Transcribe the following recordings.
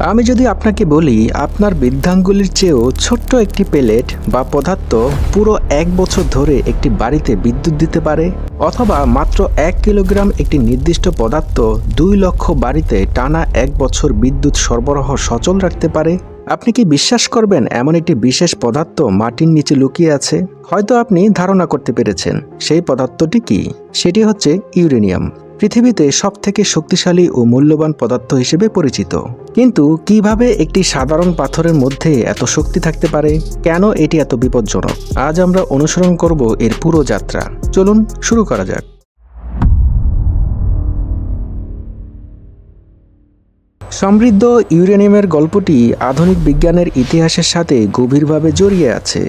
আমি যদি আপনাকে বলি আপনার বৃদ্ধাঙ্গুলির চেয়েও ছোট্ট একটি পেলেট বা পদার্থ পুরো 1 বছর ধরে একটি বাড়িতে বিদ্যুৎ দিতে পারে, অথবা মাত্র 1 কিলোগ্রাম একটি নির্দিষ্ট পদার্থ 2 লক্ষ বাড়িতে টানা 1 বছর বিদ্যুৎ সরবরাহ সচল রাখতে পারে, আপনি কি বিশ্বাস করবেন এমন একটি বিশেষ পদার্থ মাটির নিচে লুকিয়ে আছে? হয়তো আপনি ধারণা করতে পেরেছেন সেই পদার্থটি কি। সেটি হচ্ছে ইউরেনিয়াম, পৃথিবীতে সবথেকে শক্তিশালী ও মূল্যবান পদার্থ হিসেবে পরিচিত। কিন্তু কিভাবে একটি সাধারণ পাথরের মধ্যে এত শক্তি থাকতে পারে, কেন এটি এত বিপজ্জনক, আজ আমরা অনুসরণ করব এর পুরো যাত্রা। চলুন শুরু করা যাক। সমৃদ্ধ ইউরেনিয়ামের গল্পটি আধুনিক বিজ্ঞানের ইতিহাসের সাথে গভীরভাবে জড়িয়ে আছে।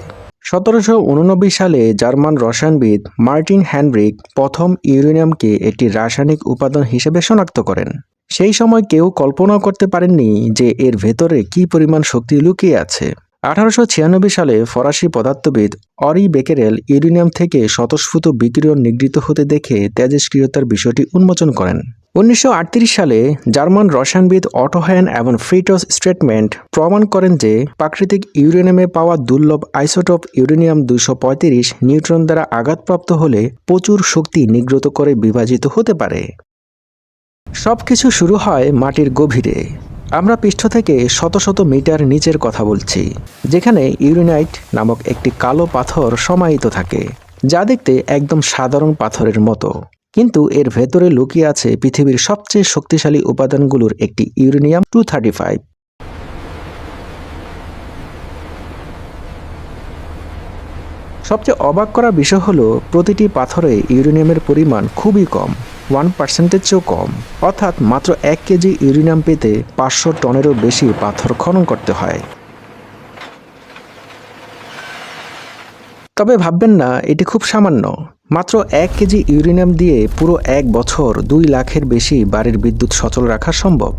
1789 সালে জার্মান রসায়নবিদ মার্টিন হ্যানরিক প্রথম ইউরেনিয়ামকে একটি রাসায়নিক উপাদান হিসেবে শনাক্ত করেন। সেই সময় কেউ কল্পনাও করতে পারেননি যে এর ভেতরে কী পরিমাণ শক্তি লুকিয়ে আছে। 1896 সালে ফরাসি পদার্থবিদ অরি বেকেরেল ইউরেনিয়াম থেকে স্বতঃস্ফূর্ত বিকিরণ নিগৃহীত হতে দেখে তেজস্ক্রিয়তার বিষয়টি উন্মোচন করেন। 1938 সালে জার্মান রসায়নবিদ অটো হ্যান এবং ফ্রিটজ স্ট্রেটমেন্ট প্রমাণ করেন যে প্রাকৃতিক ইউরেনিয়ামে পাওয়া দুর্লভ আইসোটোপ ইউরেনিয়াম 235 নিউট্রন দ্বারা আঘাতপ্রাপ্ত হলে প্রচুর শক্তি নির্গত করে বিভাজিত হতে পারে। সবকিছু শুরু হয় মাটির গভীরে। আমরা পৃষ্ঠ থেকে শত শত মিটার নিচের কথা বলছি, যেখানে ইউরেনাইট নামক একটি কালো পাথর সমাহিত থাকে, যা দেখতে একদম সাধারণ পাথরের মতো, কিন্তু এর ভেতরে লুকিয়ে আছে পৃথিবীর সবচেয়ে শক্তিশালী উপাদানগুলোর একটি, ইউরেনিয়াম 235। সবচেয়ে অবাক করা বিষয় হলো প্রতিটি পাথরে ইউরেনিয়ামের পরিমাণ খুবই কম, 1%-এর চেয়েও কম। অর্থাৎ মাত্র 1 কেজি ইউরেনিয়াম পেতে 500 টনেরও বেশি পাথর খনন করতে হয়। তবে ভাববেন না এটি খুব সামান্য। মাত্র 1 কেজি ইউরেনিয়াম দিয়ে পুরো 1 বছর 2 লাখের বেশি বাড়ির বিদ্যুৎ সচল রাখা সম্ভব।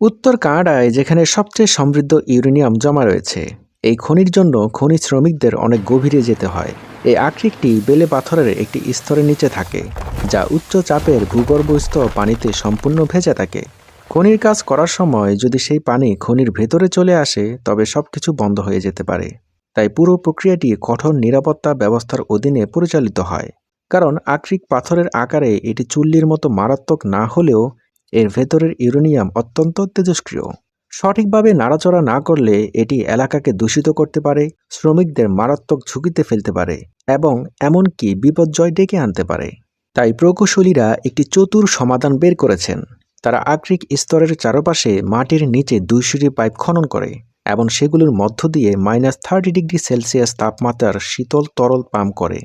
উত্তর কানাডায়, যেখানে সবচেয়ে সমৃদ্ধ ইউরেনিয়াম জমা রয়েছে, এই খনির জন্য খনি শ্রমিকদের অনেক গভীরে যেতে হয়। এই আকরিকটি বেলে পাথরের একটি স্তরের নিচে থাকে, যা উচ্চ চাপের ভূগর্ভস্থ পানিতে সম্পূর্ণ ভেজা থাকে। খনির কাজ করার সময় যদি সেই পানি খনির ভেতরে চলে আসে, তবে সবকিছু বন্ধ হয়ে যেতে পারে। তাই পুরো প্রক্রিয়াটি কঠোর নিরাপত্তা ব্যবস্থার অধীনে পরিচালিত হয়। কারণ আকরিক পাথরের আকারে এটি চুল্লির মতো মারাত্মক না হলেও এর ভেতরের ইউরেনিয়াম অত্যন্ত তেজস্ক্রিয়। সঠিকভাবে নাড়াচড়া না করলে এটি এলাকাকে দূষিত করতে পারে, শ্রমিকদের মারাত্মক ঝুঁকিতে ফেলতে পারে এবং এমনকি বিপর্যয় ডেকে আনতে পারে। তাই প্রকৌশলীরা একটি চতুর সমাধান বের করেছেন। তারা আকরিক স্তরের চারপাশে মাটির নিচে 200টি পাইপ খনন করে এবং সেগুলোর মধ্য দিয়ে -30°C তাপমাত্রার শীতল তরল পাম্প করে।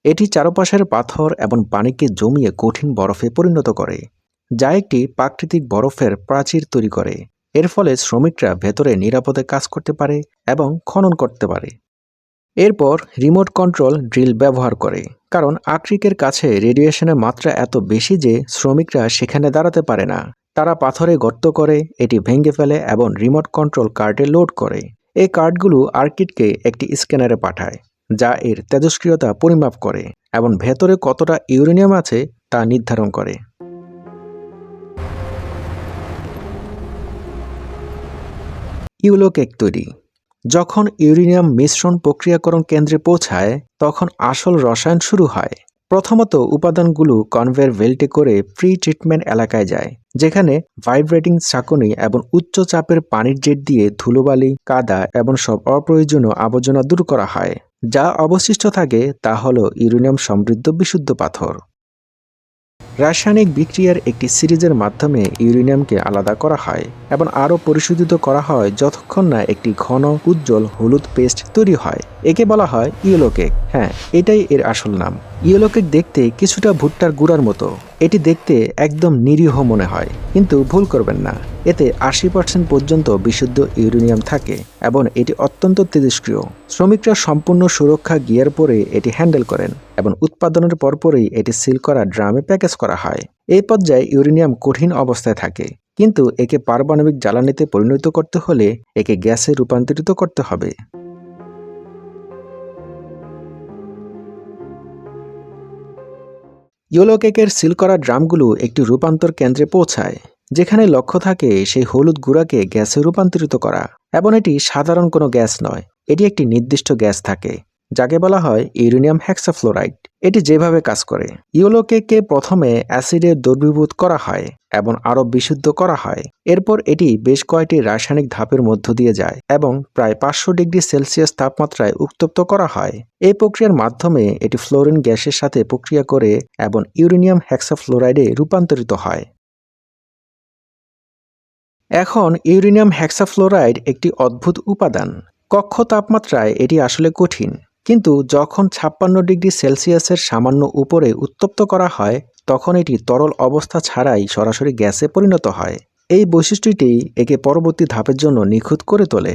এটি চারপাশের পাথর এবং পানিকে জমিয়ে কঠিন বরফে পরিণত করে, যা একটি প্রাকৃতিক বরফের প্রাচীর তৈরি করে। এর ফলে শ্রমিকরা ভেতরে নিরাপদে কাজ করতে পারে এবং খনন করতে পারে। এরপর রিমোট কন্ট্রোল ড্রিল ব্যবহার করে, কারণ আকরিকের কাছে রেডিয়েশনের মাত্রা এত বেশি যে শ্রমিকরা সেখানে দাঁড়াতে পারে না। তারা পাথরে গর্ত করে, এটি ভেঙে ফেলে এবং রিমোট কন্ট্রোল কার্ডে লোড করে। এই কার্ডগুলো আর্কিডকে একটি স্ক্যানারে পাঠায়, যা এর তেজস্ক্রিয়তা পরিমাপ করে এবং ভেতরে কতটা ইউরেনিয়াম আছে তা নির্ধারণ করে। ইউলো কেক তৈরি। যখন ইউরেনিয়াম মিশ্রণ প্রক্রিয়াকরণ কেন্দ্রে পৌঁছায়, তখন আসল রসায়ন শুরু হয়। প্রথমত উপাদানগুলো কনভেয়ার বেল্টে করে প্রি ট্রিটমেন্ট এলাকায় যায়, যেখানে ভাইব্রেটিং ছাঁকুনি এবং উচ্চ চাপের পানির জেট দিয়ে ধুলোবালি, কাদা এবং সব অপ্রয়োজনীয় আবর্জনা দূর করা হয়। যা অবশিষ্ট থাকে তা হল ইউরেনিয়াম সমৃদ্ধ বিশুদ্ধ পাথর। রাসায়নিক বিক্রিয়ার একটি সিরিজের মাধ্যমে ইউরেনিয়ামকে আলাদা করা হয় এবং আরও পরিশোধিত করা হয় যতক্ষণ না একটি ঘন উজ্জ্বল হলুদ পেস্ট তৈরি হয়। একে বলা হয় ইয়েলো কেক। হ্যাঁ, এটাই এর আসল নাম। ইয়েলো কেক দেখতে কিছুটা ভুট্টার গুঁড়ার মতো। এটি দেখতে একদম নিরীহ মনে হয়, কিন্তু ভুল করবেন না, এতে 80% পর্যন্ত বিশুদ্ধ ইউরেনিয়াম থাকে এবং এটি অত্যন্ত তেজস্ক্রিয়। শ্রমিকরা সম্পূর্ণ সুরক্ষা গিয়ার পরে এটি হ্যান্ডেল করেন এবং উৎপাদনের পরপরই এটি সিল করা ড্রামে প্যাকেজ করা হয়। এই পর্যায়ে ইউরেনিয়াম কঠিন অবস্থায় থাকে, কিন্তু একে পারমাণবিক জ্বালানিতে পরিণত করতে হলে একে গ্যাসে রূপান্তরিত করতে হবে। ইয়েলো কেকের সিল করা ড্রামগুলো একটি রূপান্তর কেন্দ্রে পৌঁছায়, যেখানে লক্ষ্য থাকে সেই হলুদ গুঁড়াকে গ্যাসে রূপান্তরিত করা। এবং এটি সাধারণ কোনো গ্যাস নয়, এটি একটি নির্দিষ্ট গ্যাস থাকে যাকে বলা হয় ইউরেনিয়াম হেক্সাফ্লোরাইড। এটি যেভাবে কাজ করে, ইউলোকে প্রথমে অ্যাসিডে দ্রবীভূত করা হয় এবং আরও বিশুদ্ধ করা হয়। এরপর এটি বেশ কয়েকটি রাসায়নিক ধাপের মধ্য দিয়ে যায় এবং প্রায় 500 ডিগ্রি সেলসিয়াস তাপমাত্রায় উত্তপ্ত করা হয়। এই প্রক্রিয়ার মাধ্যমে এটি ফ্লোরিন গ্যাসের সাথে প্রক্রিয়া করে এবং ইউরেনিয়াম হেক্সাফ্লোরাইডে রূপান্তরিত হয়। এখন ইউরেনিয়াম হেক্সাফ্লোরাইড একটি অদ্ভুত উপাদান। কক্ষ তাপমাত্রায় এটি আসলে কঠিন, কিন্তু যখন 56 ডিগ্রি সেলসিয়াসের সামান্য উপরে উত্তপ্ত করা হয় তখন এটি তরল অবস্থা ছাড়াই সরাসরি গ্যাসে পরিণত হয়। এই বৈশিষ্ট্যটি একে পরবর্তী ধাপের জন্য নিখুঁত করে তোলে।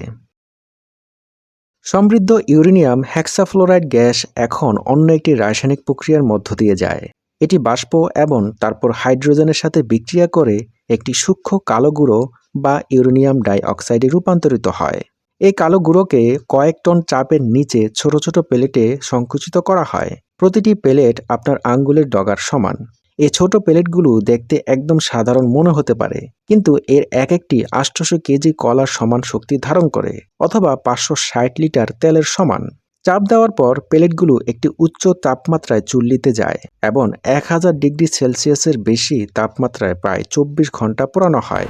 সমৃদ্ধ ইউরেনিয়াম হেক্সাফ্লোরাইড গ্যাস এখন অন্য একটি রাসায়নিক প্রক্রিয়ার মধ্য দিয়ে যায়। এটি বাষ্প এবং তারপর হাইড্রোজেনের সাথে বিক্রিয়া করে একটি সূক্ষ্ম কালো গুঁড়ো বা ইউরেনিয়াম ডাই অক্সাইডে রূপান্তরিত হয়। এই কালো গুঁড়োকে কয়েক টন চাপের নিচে ছোট ছোট প্লেটে সংকুচিত করা হয়। প্রতিটি প্লেট আপনার আঙ্গুলের ডগার সমান। এই ছোট প্লেটগুলো দেখতে একদম সাধারণ মনে হতে পারে, কিন্তু এর এক একটি 800 কেজি কলার সমান শক্তি ধারণ করে, অথবা 560 লিটার তেলের সমান। চাপ দেওয়ার পর প্লেটগুলো একটি উচ্চ তাপমাত্রায় চুল্লিতে যায় এবং 1000 ডিগ্রি সেলসিয়াসের বেশি তাপমাত্রায় প্রায় 24 ঘন্টা পোড়ানো হয়।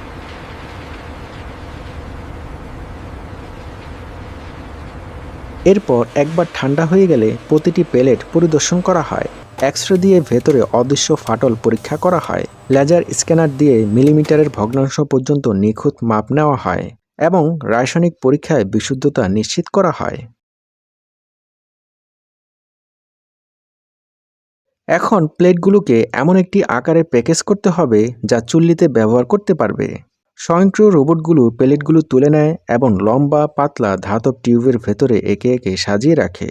এরপর একবার ঠান্ডা হয়ে গেলে প্রতিটি প্লেট পরিদর্শন করা হয়। এক্স-রে দিয়ে ভেতরে অদৃশ্য ফাটল পরীক্ষা করা হয়। লেজার স্ক্যানার দিয়ে মিলিমিটারের ভগ্নাংশ পর্যন্ত নিখুঁত মাপ নেওয়া হয় এবং রাসায়নিক পরীক্ষায় বিশুদ্ধতা নিশ্চিত করা হয়। এখন প্লেটগুলোকে এমন একটি আকারে প্যাকেজ করতে হবে যা চুল্লিতে ব্যবহার করতে পারবে। স্বয়ংক্রিয় রোবটগুলো প্লেটগুলো তুলে নেয় এবং লম্বা পাতলা ধাতব টিউবের ভেতরে একে একে সাজিয়ে রাখে।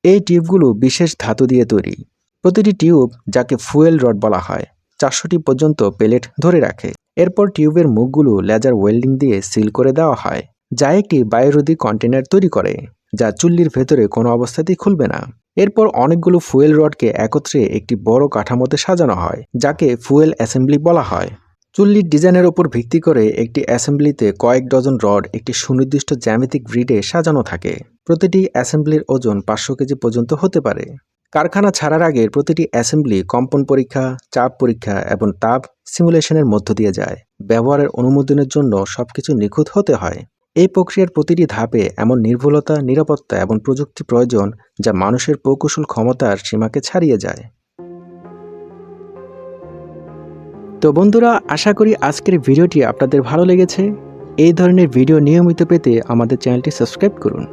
এই টিউবগুলো বিশেষ ধাতু দিয়ে তৈরি। প্রতিটি টিউব, যাকে ফুয়েল রড বলা হয়, 400টি পর্যন্ত প্লেট ধরে রাখে। এরপর টিউবের মুখগুলো লেজার ওয়েল্ডিং দিয়ে সিল করে দেওয়া হয়, যা একটি বায়ুরোধী কন্টেনার তৈরি করে, যা চুল্লির ভেতরে কোনো অবস্থাতেই খুলবে না। এরপর অনেকগুলো ফুয়েল রডকে একত্রে একটি বড় কাঠামোতে সাজানো হয়, যাকে ফুয়েল অ্যাসেম্বলি বলা হয়। চুল্লির ডিজাইনের উপর ভিত্তি করে একটি অ্যাসেম্বলিতে কয়েক ডজন রড একটি সুনির্দিষ্ট জ্যামিতিক গ্রিডে সাজানো থাকে। প্রতিটি অ্যাসেম্বলির ওজন 500 কেজি পর্যন্ত হতে পারে। কারখানা ছাড়ার আগে প্রতিটি অ্যাসেম্বলি কম্পন পরীক্ষা, চাপ পরীক্ষা এবং তাপ সিমুলেশনের মধ্য দিয়ে যায়। ব্যবহারের অনুমোদনের জন্য সবকিছু নিখুঁত হতে হয়। এই প্রক্রিয়ার প্রতিটি ধাপে এমন নির্ভুলতা, নিরাপত্তা এবং প্রযুক্তি প্রয়োজন যা মানুষের প্রকৌশল ক্ষমতার সীমাকে ছাড়িয়ে যায়। তো বন্ধুরা, আশা করি আজকের ভিডিওটি আপনাদের ভালো লেগেছে। এই ধরনের ভিডিও নিয়মিত পেতে আমাদের চ্যানেলটি সাবস্ক্রাইব করুন।